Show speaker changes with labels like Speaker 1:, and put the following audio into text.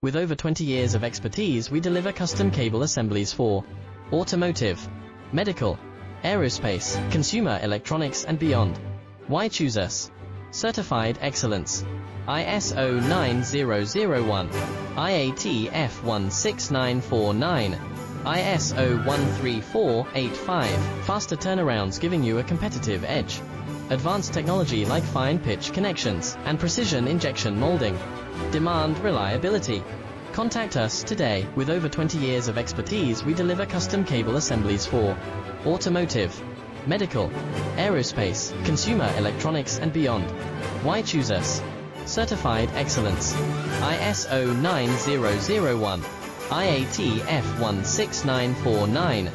Speaker 1: With over 20 years of expertise, we deliver custom cable assemblies for automotive, medical, aerospace, consumer electronics and beyond. Why choose us? Certified excellence. ISO 9001, IATF 16949, ISO 13485. Faster turnarounds giving you a competitive edge. Advanced technology like fine pitch connections and precision injection molding. Demand reliability. Contact us today. With over 20 years of expertise, we deliver custom cable assemblies for automotive, medical, aerospace, consumer electronics and beyond. Why choose us? Certified excellence. ISO 9001, IATF 16949.